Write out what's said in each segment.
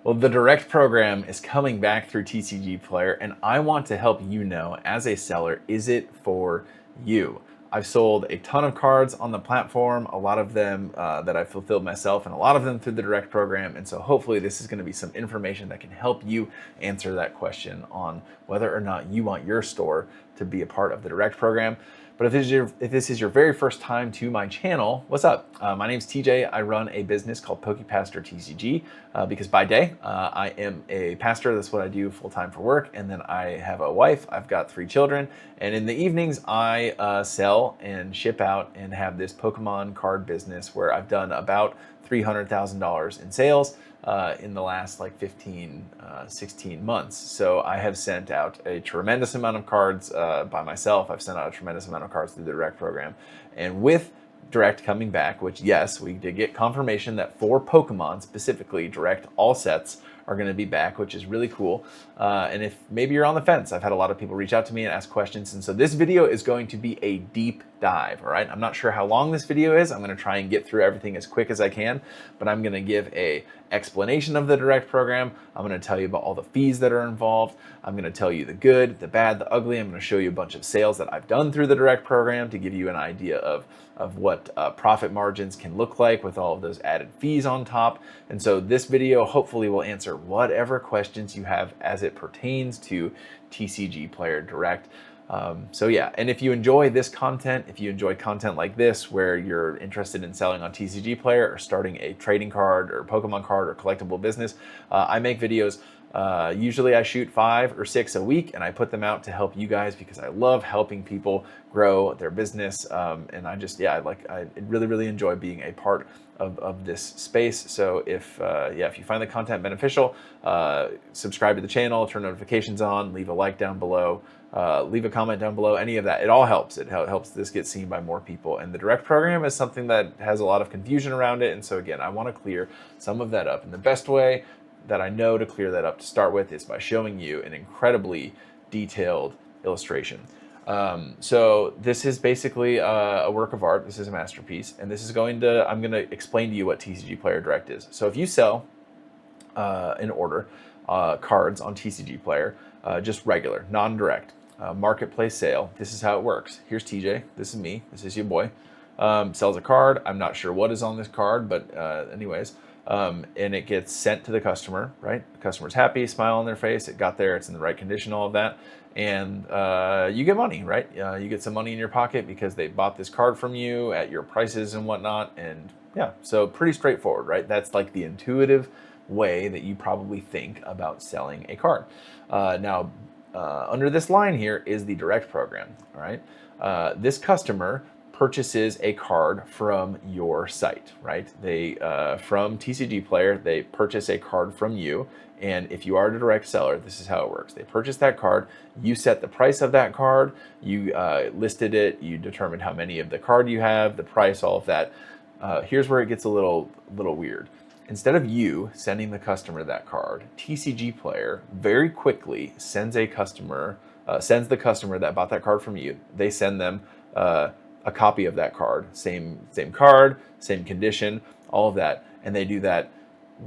Well, the Direct program is coming back through TCGplayer, and I want to help you know, as a seller, is it for you? I've sold a ton of cards on the platform, a lot of them that I fulfilled myself, and a lot of them through the Direct program. And so hopefully this is going to be some information that can help you answer that question on whether or not you want your store to be a part of the Direct program. But if this is your very first time to my channel, what's up? My name's TJ. I run a business called PokePastor TCG because by day I am a pastor. That's what I do full time for work. And then I have a wife. I've got 3 children. And in the evenings, I sell and ship out and have this Pokemon card business where I've done about $300,000 in sales in the last like 16 months. So I have sent out a tremendous amount of cards by myself. I've sent out a tremendous amount of cards through the Direct program. And with Direct coming back, which yes, we did get confirmation that for Pokemon specifically, Direct all sets are going to be back, which is really cool. And if maybe you're on the fence, I've had a lot of people reach out to me and ask questions. And so this video is going to be a deep dive, all right? I'm not sure how long this video is. I'm going to try and get through everything as quick as I can, but I'm going to give a explanation of the Direct program. I'm going to tell you about all the fees that are involved. I'm going to tell you the good, the bad, the ugly. I'm going to show you a bunch of sales that I've done through the Direct program to give you an idea of what profit margins can look like with all of those added fees on top. And so this video hopefully will answer whatever questions you have as it pertains to TCGplayer Direct. So yeah, and if you enjoy this content, if you enjoy content like this, where you're interested in selling on TCGplayer or starting a trading card or Pokemon card or collectible business, I make videos. Usually I shoot 5 or 6 a week and I put them out to help you guys because I love helping people grow their business. And I just, yeah, I really, really enjoy being a part of this space. So if you find the content beneficial, subscribe to the channel, turn notifications on, leave a like down below, leave a comment down below, any of that. It all helps. It helps this get seen by more people. And the Direct program is something that has a lot of confusion around it. And so again, I want to clear some of that up. And the best way that I know to clear that up to start with is by showing you an incredibly detailed illustration. So this is basically a work of art. This is a masterpiece, and this is I'm going to explain to you what TCGplayer Direct is. So if you sell and order cards on TCGplayer, just regular, non-direct, marketplace sale, this is how it works. Here's TJ. This is me. This is your boy. Sells a card. I'm not sure what is on this card, but anyways. And it gets sent to the customer, right? The customer's happy, smile on their face. It got there, it's in the right condition, all of that. And you get money, right? You get some money in your pocket because they bought this card from you at your prices and whatnot. And yeah, so pretty straightforward, right? That's like the intuitive way that you probably think about selling a card. Now, under this line here is the Direct program, all right? This customer purchases a card from your site, right? They from TCGplayer, they purchase a card from you, and if you are a direct seller, this is how it works. They purchase that card, you set the price of that card, you listed it, you determined how many of the card you have, the price, all of that. Here's where it gets a little weird. Instead of you sending the customer that card, TCGplayer very quickly sends the customer that bought that card from you. They send them a copy of that card, same card, same condition, all of that, and they do that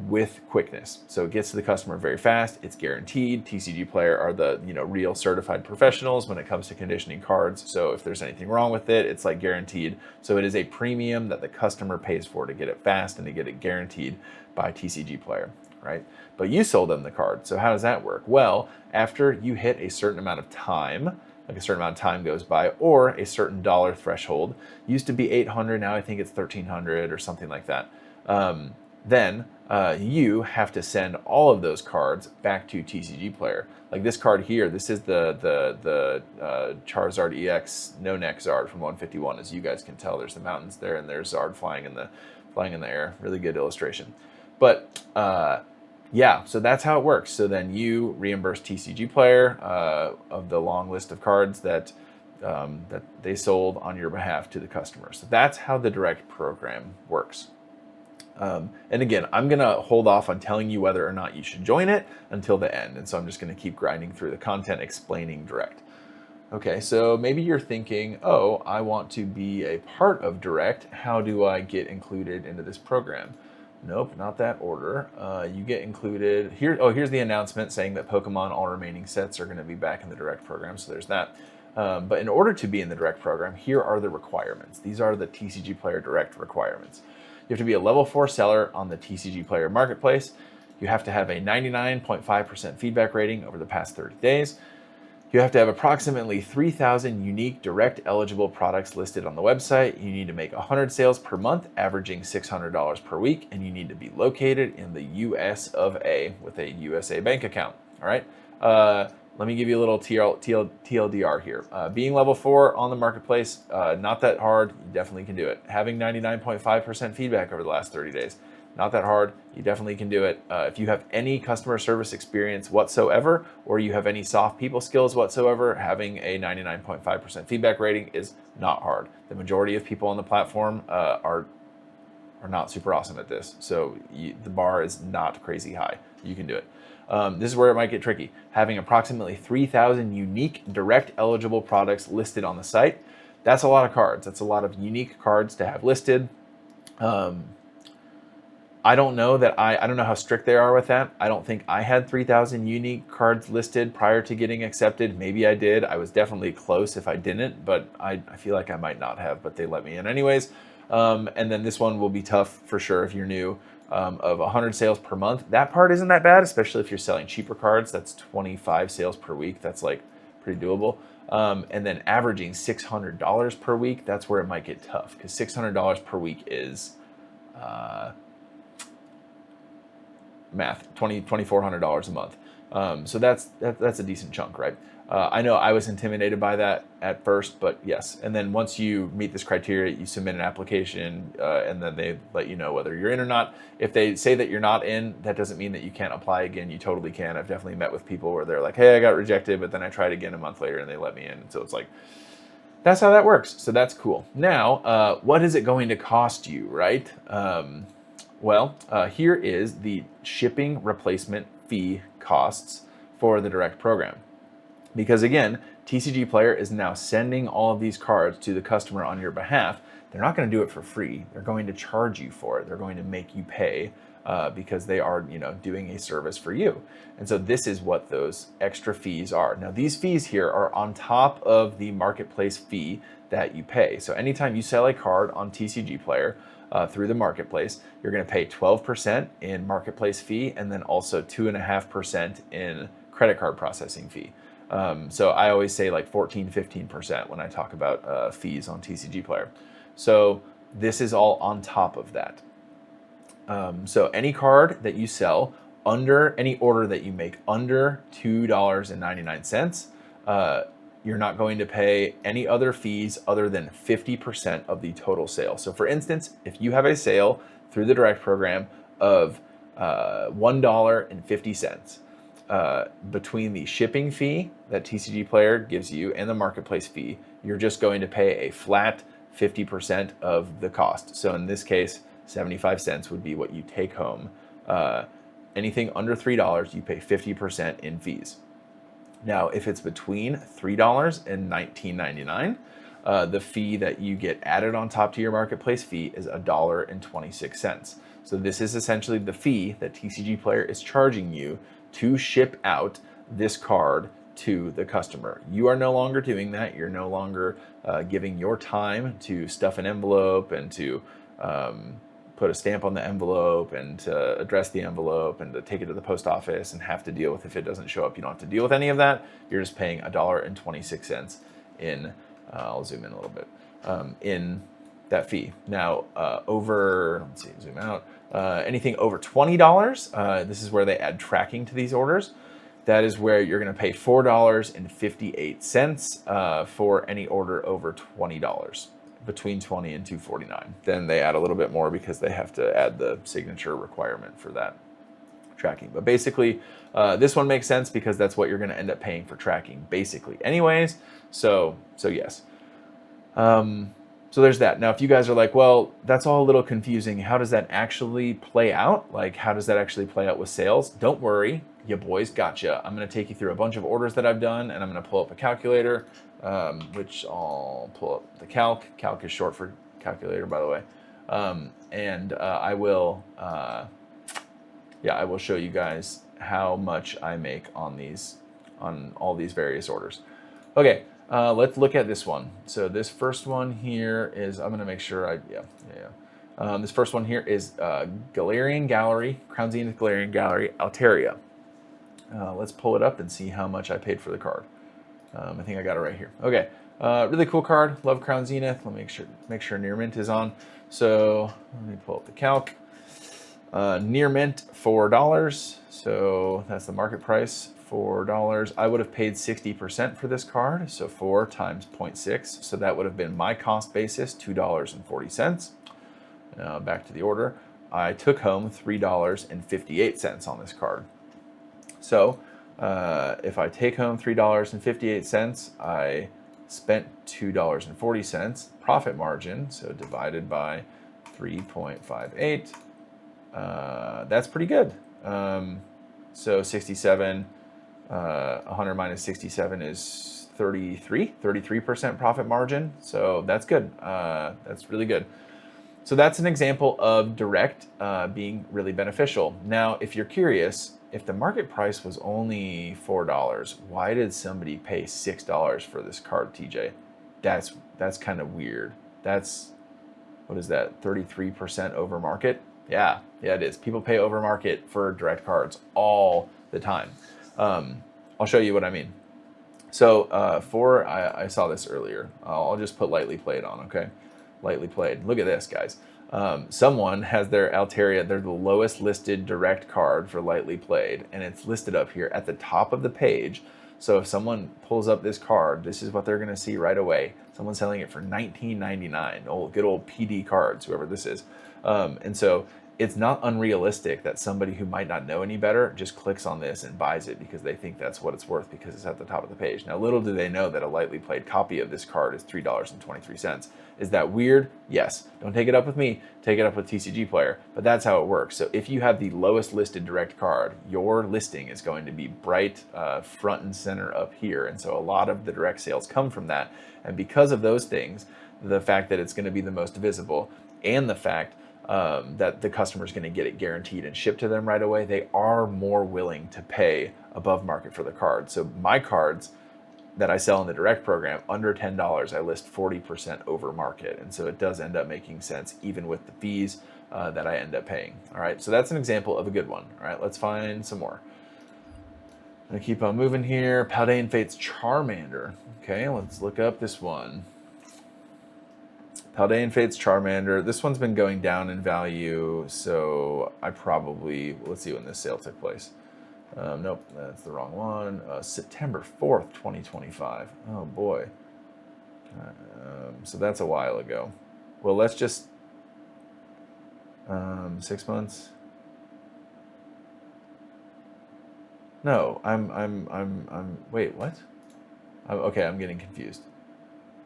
with quickness. So it gets to the customer very fast. It's guaranteed. TCGplayer are the real certified professionals when it comes to conditioning cards. So if there's anything wrong with it, it's like guaranteed. So it is a premium that the customer pays for to get it fast and to get it guaranteed by TCGplayer, right? But you sold them the card. So how does that work? Well, after you hit a certain amount of time, like a certain amount of time goes by, or a certain dollar threshold, used to be 800, now I think it's 1300 or something like that. Then you have to send all of those cards back to TCGplayer. Like this card here, this is the Charizard EX no neck Zard from 151. As you guys can tell, there's the mountains there, and there's Zard flying in the air. Really good illustration. But yeah, so that's how it works. So then you reimburse TCGplayer of the long list of cards that they sold on your behalf to the customer. So that's how the Direct program works. And again, I'm going to hold off on telling you whether or not you should join it until the end. And so I'm just going to keep grinding through the content explaining Direct. Okay, so maybe you're thinking, oh, I want to be a part of Direct. How do I get included into this program? Nope, not that order. You get included here. Oh, here's the announcement saying that Pokemon all remaining sets are going to be back in the Direct program. So there's that. But in order to be in the Direct program, here are the requirements. These are the TCGplayer Direct requirements. You have to be a level 4 seller on the TCGplayer Marketplace. You have to have a 99.5% feedback rating over the past 30 days. You have to have approximately 3,000 unique direct eligible products listed on the website. You need to make 100 sales per month, averaging $600 per week, and you need to be located in the US of A with a USA bank account. All right. Let me give you a little TLDR here. Being level 4 on the marketplace, not that hard. You definitely can do it. Having 99.5% feedback over the last 30 days, not that hard. You definitely can do it. If you have any customer service experience whatsoever, or you have any soft people skills whatsoever, having a 99.5% feedback rating is not hard. The majority of people on the platform are not super awesome at this. So the bar is not crazy high. You can do it. This is where it might get tricky. Having approximately 3,000 unique direct eligible products listed on the site. That's a lot of cards. That's a lot of unique cards to have listed. I don't know that I don't know how strict they are with that. I don't think I had 3,000 unique cards listed prior to getting accepted. Maybe I did. I was definitely close if I didn't, but I feel like I might not have, but they let me in anyways. And then this one will be tough for sure if you're new. Of 100 sales per month. That part isn't that bad, especially if you're selling cheaper cards. That's 25 sales per week. That's like pretty doable. And then averaging $600 per week, that's where it might get tough, because $600 per week is math, $2,400 a month. So that's a decent chunk, right? I know I was intimidated by that at first, but yes. And then once you meet this criteria, you submit an application, and then they let you know whether you're in or not. If they say that you're not in, that doesn't mean that you can't apply again. You totally can. I've definitely met with people where they're like, hey, I got rejected, but then I tried again a month later and they let me in. So it's like, that's how that works. So that's cool. Now, what is it going to cost you, right? Here is the shipping replacement fee costs for the Direct program. Because again, TCGplayer is now sending all of these cards to the customer on your behalf. They're not going to do it for free. They're going to charge you for it. They're going to make you pay because they are, doing a service for you. And so this is what those extra fees are. Now, these fees here are on top of the marketplace fee that you pay. So anytime you sell a card on TCGplayer through the marketplace, you're going to pay 12% in marketplace fee, and then also 2.5% in credit card processing fee. So I always say like 15% when I talk about fees on TCGplayer. So this is all on top of that. So any card that you sell under, any order that you make under $2.99, you're not going to pay any other fees other than 50% of the total sale. So for instance, if you have a sale through the Direct program of $1.50, between the shipping fee that TCGplayer gives you and the marketplace fee, you're just going to pay a flat 50% of the cost. So in this case, 75 cents would be what you take home. Anything under $3, you pay 50% in fees. Now, if it's between $3 and $19.99, the fee that you get added on top to your marketplace fee is $1.26. So this is essentially the fee that TCGplayer is charging you to ship out this card to the customer. You are no longer doing that. You're no longer giving your time to stuff an envelope and to put a stamp on the envelope and to address the envelope and to take it to the post office and have to deal with if it doesn't show up. You don't have to deal with any of that. You're just paying $1.26 in, I'll zoom in a little bit, in that fee. Now, zoom out. Anything over $20, this is where they add tracking to these orders. That is where you're going to pay $4.58 for any order over $20, between $20 and $2.49. Then they add a little bit more because they have to add the signature requirement for that tracking. But basically, this one makes sense because that's what you're going to end up paying for tracking, basically, anyways. So yes. So there's that. Now, if you guys are like, well, that's all a little confusing. How does that actually play out? Like, how does that actually play out with sales? Don't worry, you boys gotcha. I'm going to take you through a bunch of orders that I've done, and I'm going to pull up a calculator, which I'll pull up the calc. Calc is short for calculator, by the way. And I will, yeah, I will show you guys how much I make on these, on all these various orders. Okay, let's look at this one. So this first one here is, I'm gonna make sure this first one here is Galarian Gallery, Crown Zenith Galarian Gallery, Altaria. Let's pull it up and see how much I paid for the card. I think I got it right here. Okay, really cool card. Love Crown Zenith. Let me make sure near mint is on. So let me pull up the calc. Near mint $4. So that's the market price. $4. I would have paid 60% for this card. So 4 times 0.6. So that would have been my cost basis, $2.40. Back to the order. I took home $3.58 on this card. So if I take home $3.58, I spent $2.40 profit margin. So divided by 3.58. That's pretty good. So 67, 100 minus 67 is 33% profit margin. So that's good. That's really good. So that's an example of direct being really beneficial. Now, if you're curious, if the market price was only $4, why did somebody pay $6 for this card, TJ? That's kind of weird. That's, what is that, 33% over market? Yeah, it is. People pay over market for direct cards all the time. I'll show you what I mean. So I saw this earlier. I'll just put lightly played on, okay? Lightly played. Look at this, guys. Someone has their Altaria, they're the lowest listed direct card for lightly played, and it's listed up here at the top of the page. So if someone pulls up this card, this is what they're going to see right away. Someone's selling it for $19.99. Good old PD cards, whoever this is. And so it's not unrealistic that somebody who might not know any better just clicks on this and buys it because they think that's what it's worth because it's at the top of the page. Now, little do they know that a lightly played copy of this card is $3.23. Is that weird? Yes. Don't take it up with me. Take it up with TCG Player. But that's how it works. So if you have the lowest listed direct card, your listing is going to be bright front and center up here. And so a lot of the direct sales come from that. And because of those things, the fact that it's going to be the most visible and the fact that the customer is going to get it guaranteed and shipped to them right away, they are more willing to pay above market for the card. So my cards that I sell in the direct program, under $10, I list 40% over market. And so it does end up making sense even with the fees that I end up paying. All right, so that's an example of a good one. All right, let's find some more. I'm gonna keep on moving here. Paldean Fate's Charmander. Okay, let's look up this one. Paldean Fate's Charmander. This one's been going down in value, so I probably, let's see when this sale took place. Nope, that's the wrong one. September 4th, 2025. Oh boy. So that's a while ago. Well, let's just 6 months. No, I'm wait, what? Okay, I'm getting confused.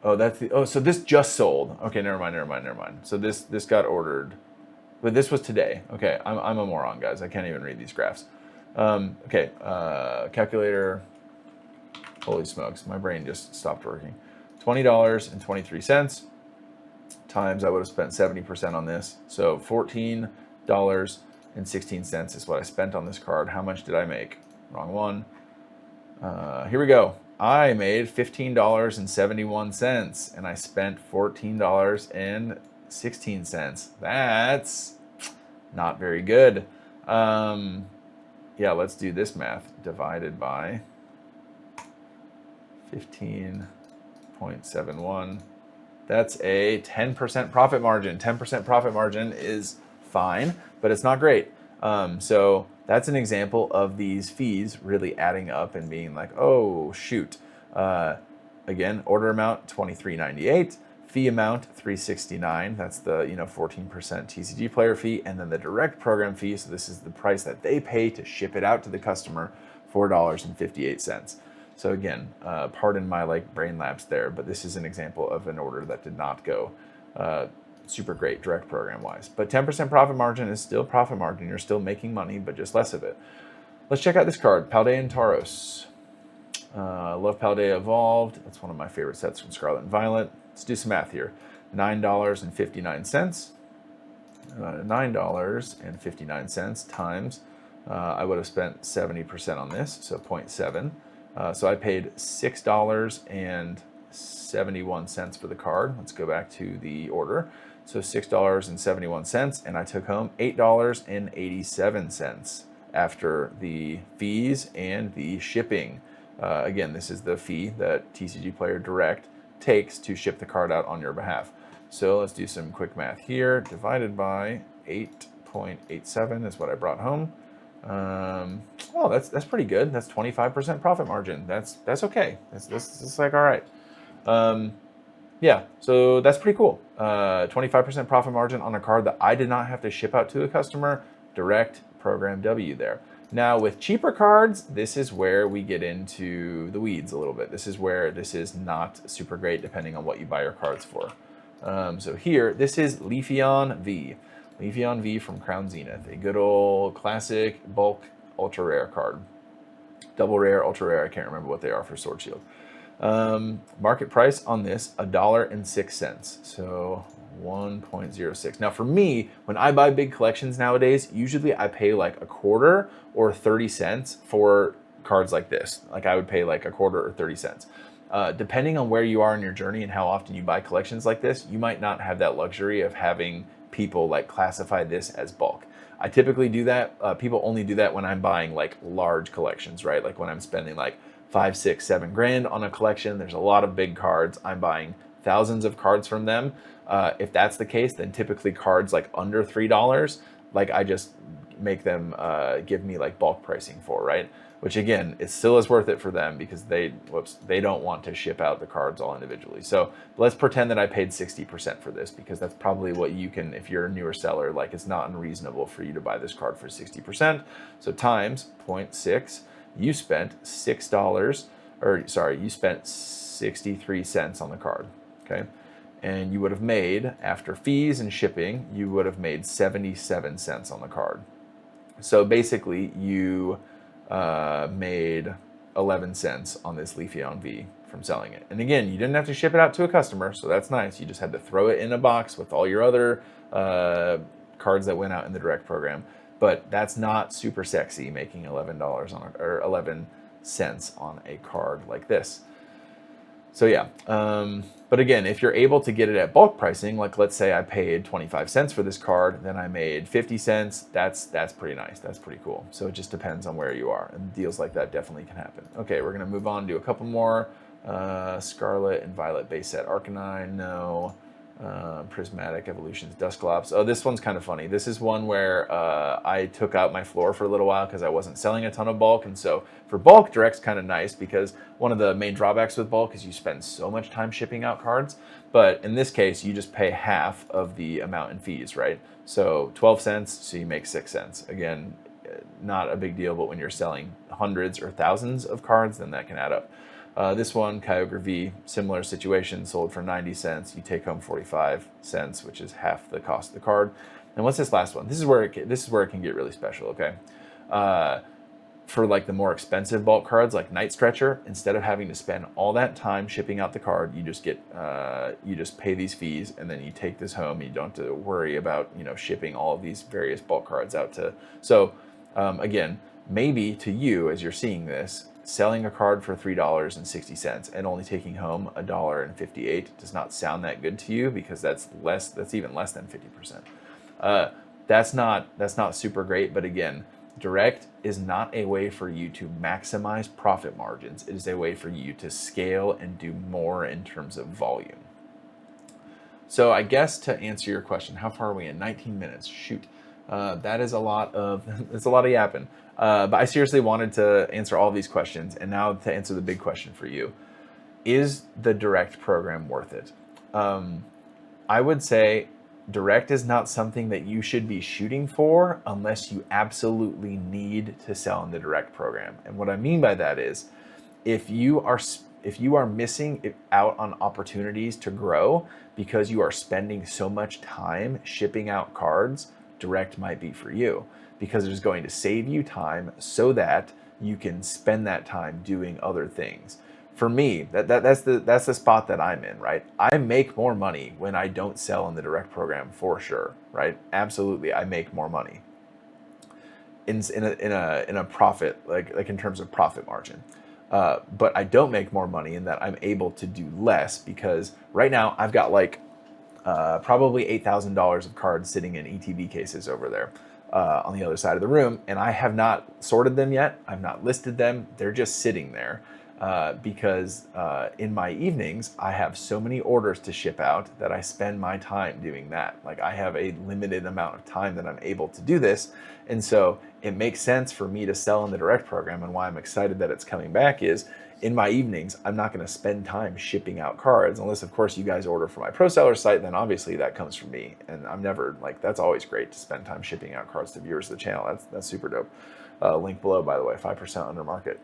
Oh, that's the, oh, so this just sold. Okay, never mind. So this got ordered, but this was today. Okay, I'm a moron, guys. I can't even read these graphs. Okay, calculator. Holy smokes, my brain just stopped working. $20.23 times, I would have spent 70% on this. So $14.16 is what I spent on this card. How much did I make? Wrong one. Here we go. I made $15.71 and I spent $14.16. That's not very good. Yeah, let's do this math. Divided by 15.71. That's a 10% profit margin. 10% profit margin is fine, but it's not great. So that's an example of these fees really adding up and being like, oh, shoot. Again, order amount, $23.98. Fee amount, $369. That's the 14% TCG player fee, and then the direct program fee. So this is the price that they pay to ship it out to the customer, $4.58. So again, pardon my brain lapse there, but this is an example of an order that did not go super great direct program wise. But 10% profit margin is still profit margin. You're still making money, but just less of it. Let's check out this card, Paldean Tauros. Love Paldea Evolved. That's one of my favorite sets from Scarlet and Violet. Let's do some math here. $9.59 $9.59 times, I would have spent 70% on this, so 0.7. So I paid $6.71 for the card. Let's go back to the order. So $6.71, and I took home $8.87 after the fees and the shipping. Again, this is the fee that TCGplayer Direct takes to ship the card out on your behalf. So let's do some quick math here. Divided by 8.87 is what I brought home. Oh, that's pretty good. That's 25% profit margin. That's okay. That's like all right. Yeah, so that's pretty cool. 25% profit margin on a card that I did not have to ship out to a customer. Direct program W there. Now with cheaper cards, this is where we get into the weeds a little bit. This is where this is not super great depending on what you buy your cards for. So here, this is Leafeon V. Leafeon V from Crown Zenith, a good old classic bulk ultra rare card. Double rare, ultra rare, I can't remember what they are for Sword Shield. Market price on this, $1.06. So 1.06. Now for me, when I buy big collections nowadays, usually I pay like a quarter or 30 cents for cards like this. Like I would pay like a quarter or 30 cents. Depending on where you are in your journey and how often you buy collections like this, you might not have that luxury of having people like classify this as bulk. I typically do that. People only do that when I'm buying like large collections, right? Like when I'm spending like 5, 6, 7 grand on a collection. There's a lot of big cards. I'm buying thousands of cards from them. If that's the case, then typically cards like under $3, like I just make them give me like bulk pricing for, right? Which again, it still is worth it for them because they don't want to ship out the cards all individually. So let's pretend that I paid 60% for this because that's probably what you can, if you're a newer seller, like it's not unreasonable for you to buy this card for 60%. So times 0.6, you spent $6, or sorry, you spent 63 cents on the card, okay? And you would have made, after fees and shipping, you would have made 77 cents on the card. So basically, you made 11 cents on this Leafeon V from selling it. And again, you didn't have to ship it out to a customer, so that's nice. You just had to throw it in a box with all your other cards that went out in the direct program. But that's not super sexy, making $11 on or 11 cents on a card like this. So yeah, but again, if you're able to get it at bulk pricing, like let's say I paid 25 cents for this card, then I made 50 cents, that's pretty nice. That's pretty cool. So it just depends on where you are, and deals like that definitely can happen. Okay, we're gonna move on to a couple more. Scarlet and Violet base set, Arcanine, no. Prismatic Evolutions, Dusclops. Oh, this one's kind of funny. This is one where I took out my floor for a little while because I wasn't selling a ton of bulk. And so for bulk, Direct's kind of nice because one of the main drawbacks with bulk is you spend so much time shipping out cards. But in this case, you just pay half of the amount in fees, right? So 12 cents, so you make 6 cents. Again, not a big deal, but when you're selling hundreds or thousands of cards, then that can add up. This one, Kyogre V, similar situation, sold for 90 cents. You take home 45 cents, which is half the cost of the card. And what's this last one? This is where it can get really special, okay? For like the more expensive bulk cards like Night Stretcher, instead of having to spend all that time shipping out the card, you just get you just pay these fees and then you take this home. You don't have to worry about, you know, shipping all of these various bulk cards out to. So again, maybe to you as you're seeing this, selling a card for $3.60 and only taking home $1.58 does not sound that good to you because that's even less than 50%. That's not super great, but again, direct is not a way for you to maximize profit margins. It is a way for you to scale and do more in terms of volume. So I guess to answer your question, how far are we in? 19 minutes. Shoot. That is a lot of yapping. But I seriously wanted to answer all of these questions, and now to answer the big question for you. Is the direct program worth it? I would say direct is not something that you should be shooting for unless you absolutely need to sell in the direct program. And what I mean by that is if you are missing out on opportunities to grow because you are spending so much time shipping out cards, direct might be for you because it's going to save you time so that you can spend that time doing other things. for me, that's the spot that I'm in, right? I make more money when I don't sell in the direct program for sure, right? Absolutely, I make more money in a profit, like in terms of profit margin. But I don't make more money in that I'm able to do less, because right now I've got like probably $8,000 of cards sitting in ETB cases over there on the other side of the room, and I have not sorted them yet. I've not listed them. They're just sitting there because in my evenings I have so many orders to ship out that I spend my time doing that. Like, I have a limited amount of time that I'm able to do this, and so it makes sense for me to sell in the direct program. And why I'm excited that it's coming back is, in my evenings, I'm not going to spend time shipping out cards, unless of course you guys order from my pro seller site, then obviously that comes from me. And I'm never like, that's always great to spend time shipping out cards to viewers of the channel. That's super dope. Link below, by the way, 5% under market.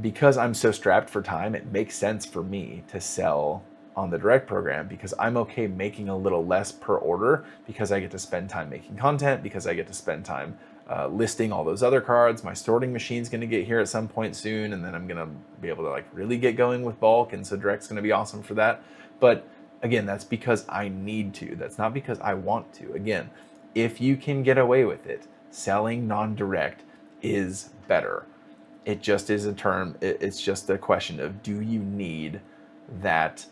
Because I'm so strapped for time, it makes sense for me to sell on the direct program, because I'm okay making a little less per order, because I get to spend time making content, because I get to spend time listing all those other cards. My sorting machine's going to get here at some point soon, and then I'm going to be able to like really get going with bulk, and so direct's going to be awesome for that. But again, that's because I need to. That's not because I want to. Again, if you can get away with it, selling non-direct is better. It just is a term. It's just a question of, do you need that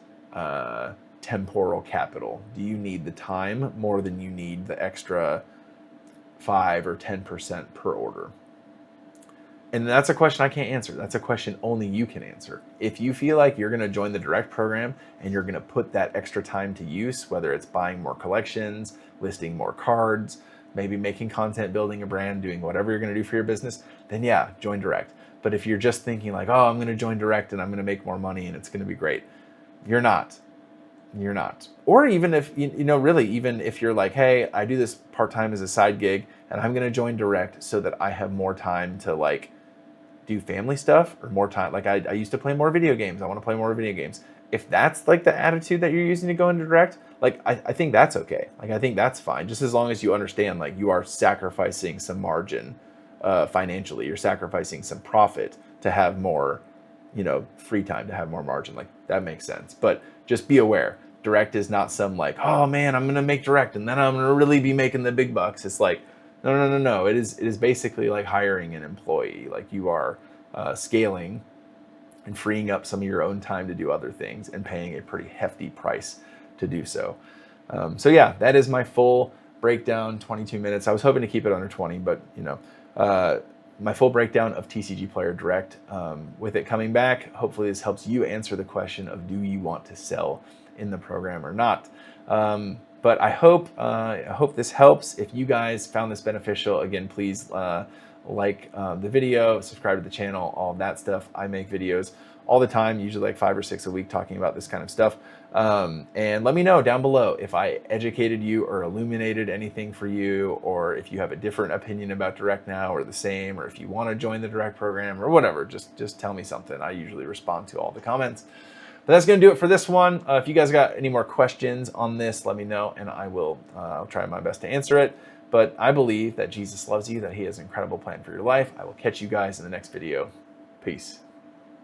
temporal capital? Do you need the time more than you need the extra 5 or 10% per order? And that's a question I can't answer. That's a question only you can answer. If you feel like you're going to join the direct program and you're going to put that extra time to use, whether it's buying more collections, listing more cards, maybe making content, building a brand, doing whatever you're going to do for your business, then yeah, join direct. But if you're just thinking like, oh, I'm going to join direct and I'm going to make more money and it's going to be great, you're not. You're not. Or even if, really, even if you're like, hey, I do this part-time as a side gig and I'm going to join direct so that I have more time to like do family stuff, or more time. Like I used to play more video games. I want to play more video games. If that's like the attitude that you're using to go into direct, like I think that's okay. Like I think that's fine, just as long as you understand like you are sacrificing some margin financially. You're sacrificing some profit to have more, free time, to have more margin. Like that makes sense. But just be aware, direct is not some like, oh man, I'm gonna make direct and then I'm gonna really be making the big bucks. It's like, no. It is basically like hiring an employee. Like you are scaling and freeing up some of your own time to do other things and paying a pretty hefty price to do so. So yeah, that is my full breakdown, 22 minutes. I was hoping to keep it under 20, but my full breakdown of TCGplayer Direct. With it coming back, hopefully this helps you answer the question of, do you want to sell in the program or not? But I hope this helps. If you guys found this beneficial, again, please like the video, subscribe to the channel, all that stuff. I make videos all the time, usually like 5 or 6 a week, talking about this kind of stuff. And let me know down below if I educated you or illuminated anything for you, or if you have a different opinion about direct now, or the same, or if you want to join the direct program or whatever. Just tell me something. I usually respond to all the comments. But that's going to do it for this one. If you guys got any more questions on this, let me know, and I'll try my best to answer it. But I believe that Jesus loves you, that he has an incredible plan for your life. I will catch you guys in the next video. Peace.